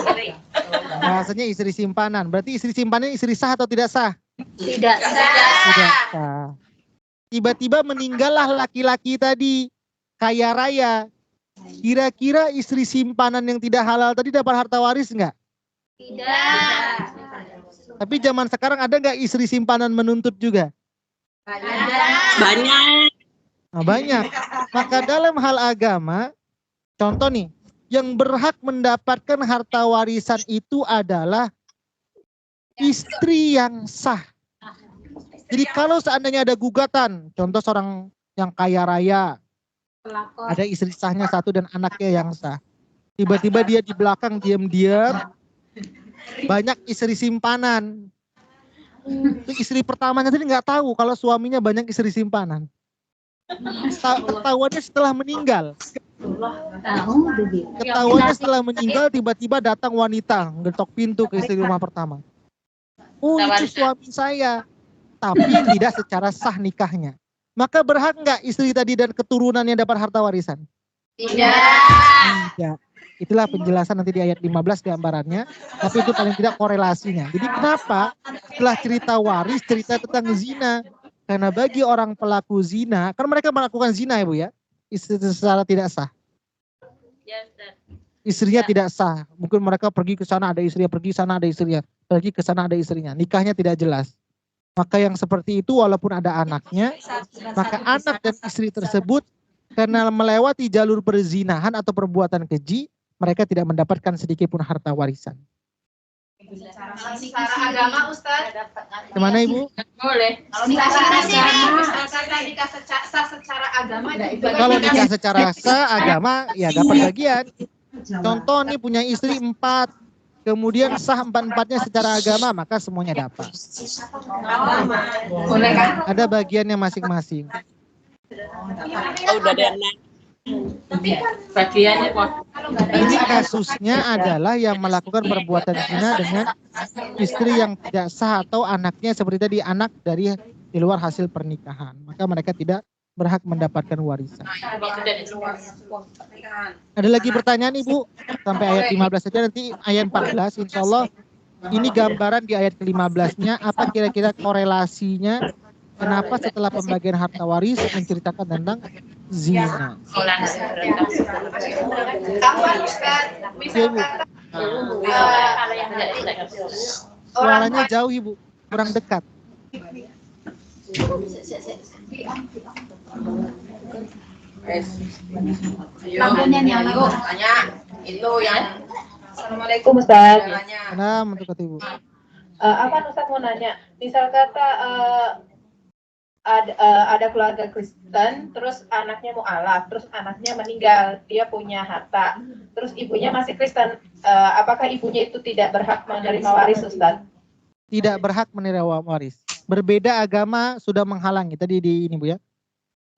A: Bahasanya istri simpanan. Berarti istri simpanan istri sah atau tidak sah?
E: Tidak.
A: Tidak sah. Tiba-tiba meninggallah laki-laki tadi, kaya raya. Kira-kira istri simpanan yang tidak halal tadi dapat harta waris enggak?
E: Tidak.
A: Tapi zaman sekarang ada nggak istri simpanan menuntut juga?
C: Banyak.
A: Nah, banyak. Maka dalam hal agama, contoh nih, yang berhak mendapatkan harta warisan itu adalah istri yang sah. Jadi kalau seandainya ada gugatan, contoh seorang yang kaya raya, ada istri sahnya satu dan anaknya yang sah. Tiba-tiba dia di belakang diam-diam, banyak istri simpanan. Itu istri pertamanya tadi nggak tahu kalau suaminya banyak istri simpanan. Ketahuannya setelah meninggal. Ketahuannya setelah meninggal tiba-tiba datang wanita ngetok pintu ke istri rumah pertama. Oh itu suami saya. Tapi tidak secara sah nikahnya. Maka berhak nggak istri tadi dan keturunannya dapat harta warisan? Tidak. Itulah penjelasan nanti di ayat 15 gambarannya. Tapi itu paling tidak korelasinya. Jadi kenapa setelah cerita waris, cerita tentang zina? Karena bagi orang pelaku zina, kan mereka melakukan zina ya Bu ya? Secara tidak sah. Istrinya tidak sah. Mungkin mereka pergi ke sana ada istrinya, pergi sana ada istrinya, pergi ke sana ada istrinya. Nikahnya tidak jelas. Maka yang seperti itu walaupun ada anaknya, maka anak dan istri tersebut karena melewati jalur perzinahan atau perbuatan keji, mereka tidak mendapatkan sedikit pun harta warisan.
C: Secara agama Ustaz.
A: Kemana Ibu?
B: Boleh.
C: Kalau nikah secara agama
A: Kalau nikah secara seagama, ya dapat bagian. Contoh nih punya istri 4, kemudian sah 4-4-nya secara agama, maka semuanya dapat.
C: boleh kan?
A: Ada bagiannya masing-masing.
F: Udah ada yang naik.
B: Bagiannya
A: Ini kasusnya adalah yang melakukan perbuatan zina dengan istri yang tidak sah atau anaknya seperti tadi, anak dari di luar hasil pernikahan. Maka mereka tidak berhak mendapatkan warisan. Ada lagi pertanyaan Ibu? Sampai ayat 15 saja, nanti ayat 14 insya Allah. Ini gambaran di ayat ke-15-nya, apa kira-kira korelasinya, kenapa setelah pembagian harta waris menceritakan tentang zina.
C: Kapan Ustaz? Misalkan
A: Suaranya jauh Ibu, kurang dekat.
C: lampunya nyala. Tanya itu yang
G: Assalamualaikum Ustaz.
A: Karena untuk kata Ibu.
G: Apa Ustaz mau nanya? Misal kata ada keluarga Kristen, terus anaknya mu'alaf, terus anaknya meninggal, dia punya harta, terus ibunya masih Kristen, apakah ibunya itu tidak berhak menerima waris Ustaz?
A: Tidak berhak menerima waris. Berbeda agama sudah menghalangi. Tadi di ini Bu ya.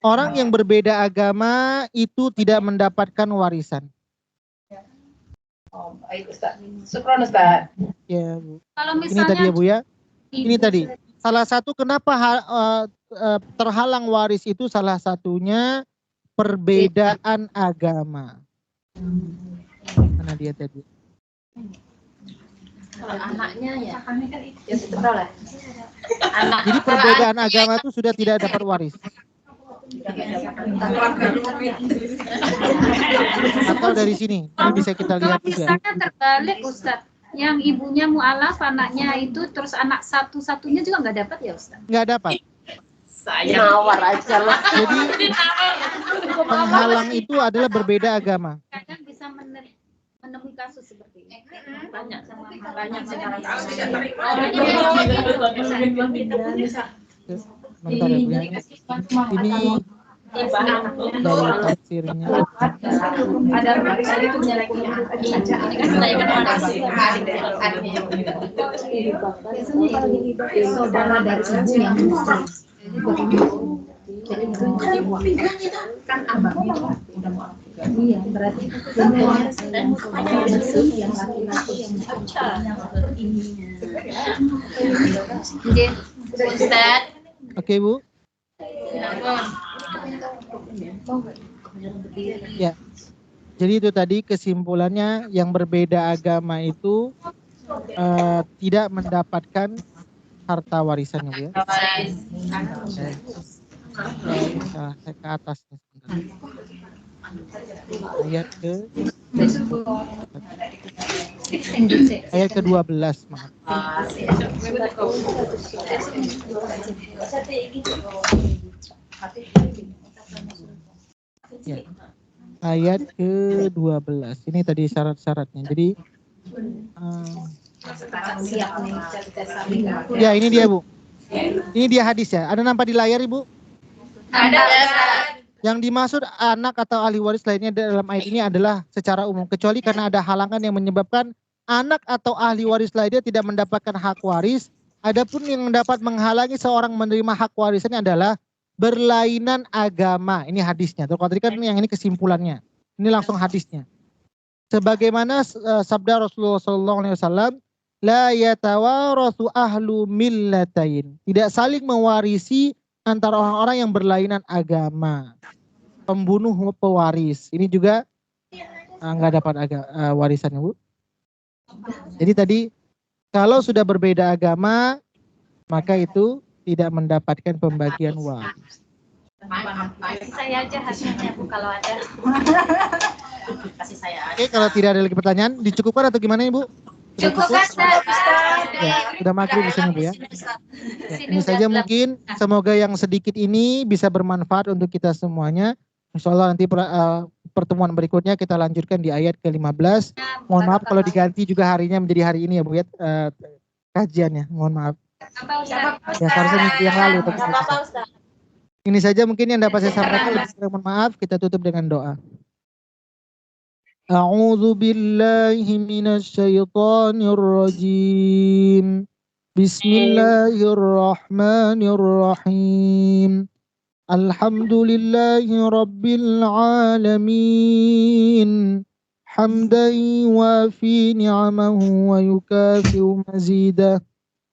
A: Orang yang berbeda agama itu tidak mendapatkan warisan.
G: Oh, baik Ustaz. Syukron Ustaz.
A: Ya Bu.
E: Kalau
A: Ini tadi ya
E: misalnya
A: Bu ya. Ini tadi. Salah satu kenapa terhalang waris itu salah satunya perbedaan agama. Mana dia tadi?
B: Kalau anaknya ya betul lah. Anak
A: Jadi perbedaan agama itu sudah tidak dapat waris. Atau dari sini, ini bisa kita lihat juga.
E: misalnya terbalik Ustaz, yang ibunya mu'alaf, anaknya itu, terus anak satu-satunya juga nggak dapat ya Ustaz?
A: Nggak dapat.
F: Nawar aja lah.
A: Jadi penghalang itu adalah berbeda agama.
E: Kadang bisa menemui kasus seperti ini.
B: banyak sekarang.
A: Bentar ya Bu ya. Ini dari tafsirnya.
C: saudara dari ibu yang kan abangnya udah mau. Iya, berarti yang laki-laki yang
B: Ustaz,
A: Oke Bu. Ya. Jadi itu tadi kesimpulannya, yang berbeda agama itu tidak mendapatkan harta warisannya Bu ya. Saya ke atasnya sebentar. Ayat ke-12 maaf. Ya. Ayat ke-12. Ini tadi syarat-syaratnya. Jadi ya ini dia Bu. Ini dia hadis ya. Ada nampak di layar Ibu?
B: ada
A: Yang dimaksud anak atau ahli waris lainnya dalam ayat ini adalah secara umum, kecuali karena ada halangan yang menyebabkan anak atau ahli waris lainnya tidak mendapatkan hak waris. Adapun yang dapat menghalangi seorang menerima hak warisannya adalah berlainan agama. Ini hadisnya. Kalau tadi kan yang ini kesimpulannya. Ini langsung hadisnya. Sebagaimana sabda Rasulullah SAW, la yatawarathu ahlu millatain. Tidak saling mewarisi antara orang-orang yang berlainan agama. Pembunuh pewaris. Ini juga nggak dapat warisannya Bu. Jadi tadi kalau sudah berbeda agama, maka itu tidak mendapatkan pembagian waris.
E: Saya aja hasilnya Bu kalau ada.
B: kasih saya.
A: Oke, kalau tidak ada lagi pertanyaan, dicukupkan atau gimana Ibu?
E: Cukup Ustaz.
A: Ya, sudah maghrib di sini Bu ya. Ya, ini saja mungkin, semoga yang sedikit ini bisa bermanfaat untuk kita semuanya. Insyaallah nanti pertemuan berikutnya kita lanjutkan di ayat ke-15. Mohon maaf kalau diganti juga harinya menjadi hari ini ya Bu ya, kajiannya. Mohon maaf. Ya seharusnya minggu yang lalu. Tapi ini saja mungkin yang dapat saya sampaikan. Mohon maaf, kita tutup dengan doa. A'udzu billahi minasyaitonir rajim. Bismillahirrahmanirrahim. Alhamdulillahi rabbil alamin. Hamdan yuwafi ni'amahu wa yukafi'u mazidah.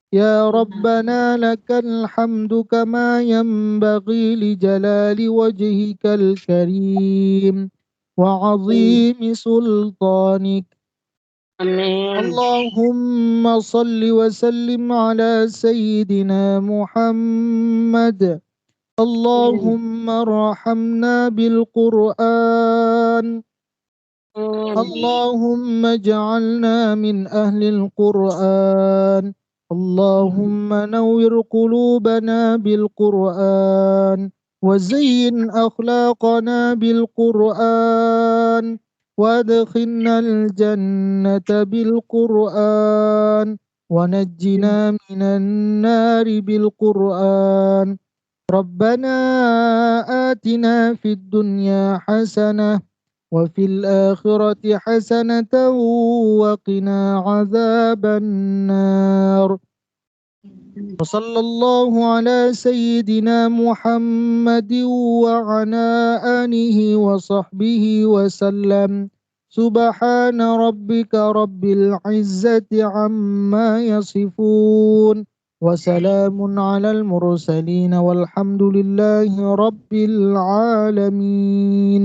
A: Ya Rabbana lakal hamdu kama yanbaghi li jalali wajhikal karim wa 'azimi sultanik.
F: Amin.
A: Allahumma salli wa sallim ala sayyidina Muhammad. Allahumma rahamna bil Qur'an. Allahumma ja'alna min ahlil Qur'an. Allahumma nawwir qulubana bil Qur'an wa zayyin akhlaqana bil Qur'an وادخلنا الجنة بالقرآن ونجنا من النار بالقرآن ربنا آتنا في الدنيا حسنة وفي الآخرة حسنة وقنا عذاب النار وصلى الله على سيدنا محمد وعلى آله وصحبه وسلم سبحان ربك رب العزة عما يصفون وسلام على المرسلين والحمد لله رب العالمين.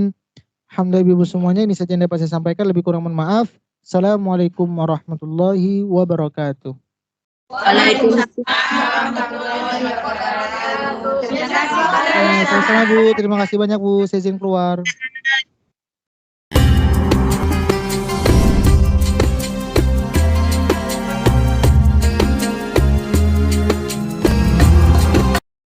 A: Alhamdulillah ibu semuanya, ini saja yang dapat saya sampaikan, lebih kurang mohon maaf. Assalamualaikum warahmatullahi wabarakatuh.
F: Waalaikumsalam.
A: Sama-sama Bu, terima kasih banyak Bu, saya izin keluar.